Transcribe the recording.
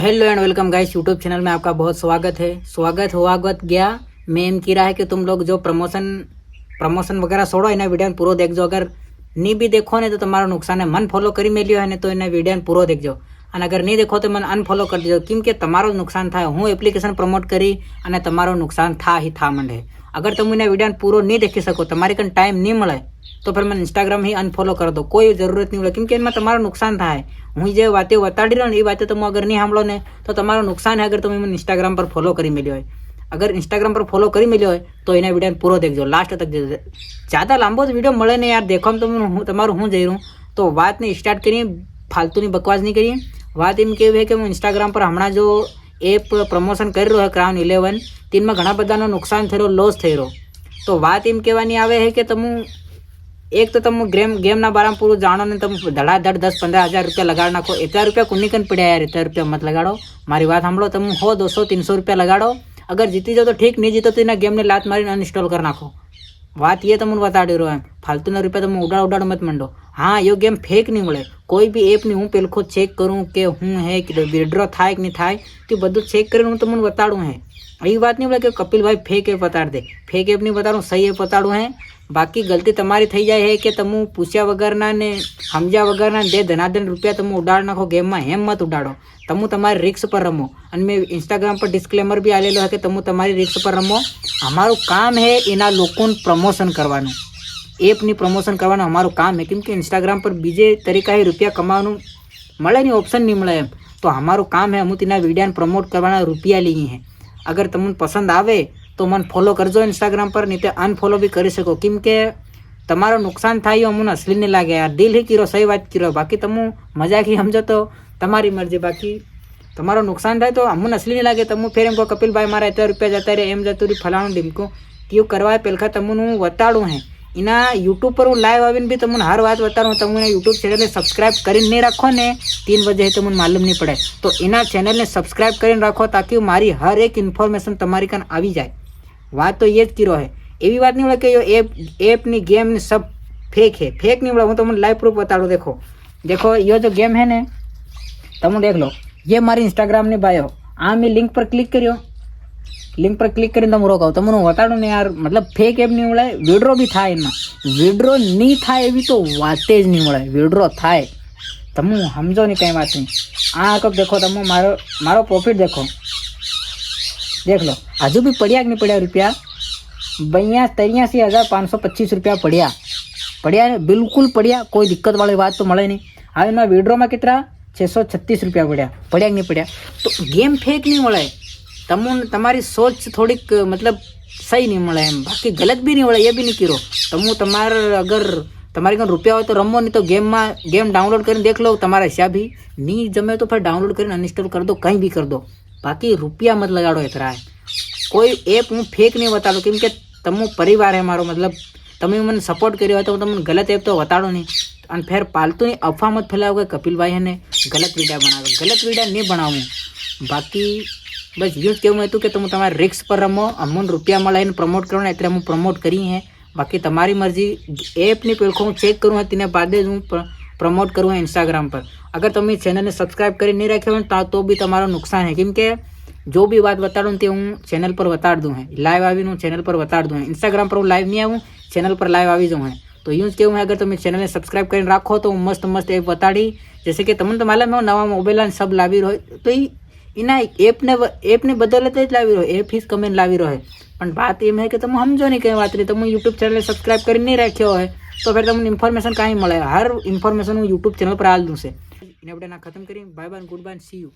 Hello and welcome guys, YouTube channel में आपका बहुत स्वागत है। स्वागत गया। मैं एम की रहा है कि तुम लोग जो प्रमोशन वगैरह छोड़ो, एना वीडियो पूरा देखो। अगर नहीं भी देखो ने तो तुम्हारा नुकसान है। मन फॉलो करी मेल्यो है ने तो एना वीडियो पूरा देखो, અને અગર નહીં દેખો તો મને અનફોલો કરી દેજો, કેમ કે તમારો નુકસાન થાય। હું એપ્લિકેશન પ્રમોટ કરી અને તમારો નુકસાન થા માંડે। અગર તમે એના વિડીયો પૂરો નહીં દેખી શકો, તમારી કન ટાઈમ નહીં મળે તો फिर મને ઇન્સ્ટાગ્રામ ही અનફોલો કરી દો। કોઈ જરૂરત નહીં હોય, કેમ કે એમાં તમારું નુકસાન થાય। હું જે વાતે બતાડી રહ્યો ને એ વાતે તમે અગર નહીં સાંભળો ને તો તમારું નુકસાન है। अगर તમે મને ઇન્સ્ટાગ્રામ પર ફોલો કરી મેલ્યો હોય, अगर इंस्टाग्राम पर फॉलो करी मिलो है तो एना वीडियो पूरा देखो, लास्ट तक देखो। ज़्यादा लांबो वीडियो મળે ને यार, देखो तो તમારું હું જઈ રહ્યું तो बात ने स्टार्ट करिए। फालतू ની बकवास नहीं करिए। बात एम कहवी है कि હું इंस्टाग्राम पर हमारा जो एप प्रमोशन कर रहा है क्राउन 11, तीन घणा बधानो नुकसान थयो, लॉस थयो। तो बात एम कहवानी आवे है कि तमु एक तो तमु गेम ना बारे में पूरा जानो ने तम धड़ाधड़ 10-15 हज़ार रुपया लगा नाखो। इतना रुपया कुन्नी कन पड़ा यार, इतना रुपया मत लगाड़ो। मारी बात सामभळो, तम 100, 200, 300 रुपया लगाड़ो। अगर जीती जाओ तो ठीक, नहीं जीतो तो इना गेम ने लात मारी अनइंस्टॉल कर नाखो। बात ये तमने बताड़ी रहो है। फालतू ना रुपया तुम उड़ाड़ मत मंडो। हाँ, यो गेम फेक नहीं મળે। कोई भी एप नहीं हूँ पेलखो चेक करूँ कि हूँ है कि विड्रॉ थाय कि नहीं थाय, तो बधु चेक कर तमने बताड़ू है। यही बात नहीं बोले कि कपिल भाई फेक एप बता दे। फेक एप नहीं बताड़ू, सही एप बताड़ू है। बाकी गलती तमारी थी जाए है कि तमु पूछ्या वगरना ने समझ्या वगरना दे धनाधन रुपया तमु उड़ाड़ नाखो। गेम में हेम मत उड़ाड़ो। तमु तमारी रिक्स पर रमो। અને મેં ઇન્સ્ટાગ્રામ પર ડિસ્ક્લેમર બી આલેલો है कि તમુ તમારી રિક્સ પર રમો। અમારું કામ है એના લોકોનું પ્રમોશન કરવાનું, એપની પ્રમોશન કરવાનું અમારું કામ है। કેમ કે ઇન્સ્ટાગ્રામ પર બીજે તરીકા ही રૂપિયા કમાવાનું મળે નહીં, ઓપ્શન નહીં મળે એમ। તો અમારું કામ है, હું તેના વિડીયોને પ્રમોટ કરવાના રૂપિયા લઈએ हैं। अगर તમને પસંદ આવે તો મને ફોલો કરજો ઇન્સ્ટાગ્રામ પર, નહીં તો અનફોલો બી કરી શકો। કેમ કે તમારો નુકસાન થાય અમને અસલી નહીં લાગે यार। દિલ ही કીરો, સહી વાત કીરો। બાકી તમે મજાક ही સમજો તો તમારી મરજી। બાકી તમારો નુકસાન થાય તો અમને અસલી નહીં લાગે। તમે ફેર એમ કહો કપિલ ભાઈ મારા એટલા રૂપિયા જતા રહે, એમ જતું રહ્યું ફલાણું ડીમકું કેવું કરવા પહેલાં તમને હું બતાડું હે। એના यूट्यूब पर હું લાઈવ આવીને બી તમને હર વાત બતાડું। તમને यूट्यूब ચેનલને સબસ્ક્રાઈબ કરીને નહીં રાખો ને 3 बजे તમને मालूम नहीं पड़े, तो એના ચેનલને સબસ્ક્રાઈબ કરીને રાખો ताकि મારી हर एक इन्फॉर्मेशन તમારી કાન આવી જાય। વાત तो ये ज करो है। एवी बात नहीं बोले कि यो एप नी गेम ने सब फेक है। फेक नहीं बोला, हूँ तुमने लाइव प्रूफ बता दो। देखो यो जो गेम है ने, तुम देख लो। ये मारी इंस्टाग्राम ने बायो आ मैं लिंक पर क्लिक करियो। लिंक पर क्लिक कर तुम रोको, तुमने बताड़ो ने यार। मतलब फेक एप नहीं મળે। विड्रो भी था इनमें, विड्रो नहीं था एवी तो वाते ज नहीं મળે। विड्रो थाय, तुम समझो नहीं कई बात नहीं। आ कब देखो तुम मारो प्रॉफिट देखो, देख लो। हजू भी पड़िया कि नहीं पड़िया रुपया 83,525 रुपया पड़िया बिल्कुल पड़िया। कोई दिक्कत वाली बात तो મળે नहीं। हाँ, इनमें विड्रो में कितना 636 रुपया पड़िया कि नहीं पड़िया। तो गेम फेक नहीं મળે। તમારી सोच थोड़ीक मतलब सही नहीं મળે એમ। बाकी गलत भी नहीं મળે, ये भी नहीं करो। તમારે अगर તમારી કન રૂપિયા હોય તો રમો, नहीं तो गेम डाउनलोड कर देख लो। તમારા हिसाब ही नहीं जमे तो फिर डाउनलोड कर अनइंस्टॉल कर दो, कहीं भी कर दो। बाकी रुपया मत लगाड़ो इतना है। कोई एप हूँ फेक नहीं बताड़ो, केम के तमो परिवार है मारो। मतलब તમે મને સપોર્ટ કર્યો હોય તો તમને ગલત એપ તો બતાડો નહીં। અને ફેર પાલતુની અફવા મત ફેલાવો કે કપિલ ભાઈ એને ગલત વિડીયો બનાવે। ગલત વિડીયો નહીં બનાવું। બાકી બસ यूज કેવું હતું કે તમે તમારા રિક્સ પર રમો। અમને રૂપિયા મળે એને પ્રમોટ કરવાના, એટલે હું પ્રમોટ કરી है। बाकी તમારી મરજી। એપની પેલખો હું ચેક કરું તેના બાદ જ હું પ્રમોટ કરું इंस्टाग्राम पर। अगर તમે ચેનલને સબસ્ક્રાઈબ કરી નહીં રાખ્યો હોય તો બી તમારો નુકસાન है। કેમ કે जो भी बात बताड़ू ते हूँ चैनल पर बता दूँ है। लाइव आवी हूँ चैनल पर बता दूँ है। इंस्टाग्राम पर हूँ लाइव नहीं आऊँ, चैनल पर लाइव आवी जाऊँ है। तो यूज केवं है, अगर तुम चैनल ने सब्सक्राइब कर राखो तो मस्त मस्त एप बताड़ी। जैसे कि तमने तो मालूम है नवा मोबाइल सब लावी रहो, तो इना एप ने बदले तो लावी रहो। एप ही कमेंट लावी रहो है। पण बात एम है कि तुम समझो नहीं कई बात नहीं। तुम यूट्यूब चैनल सब्सक्राइब कर नहीं रखो है तो फिर तुमने इन्फॉर्मेशन कहीं મળે। हर इन्फॉर्मेशन हूँ यूट्यूब चैनल पर आल दूँ से। इन्हें अपने ना खत्म करें। Bye bye, goodbye, see you.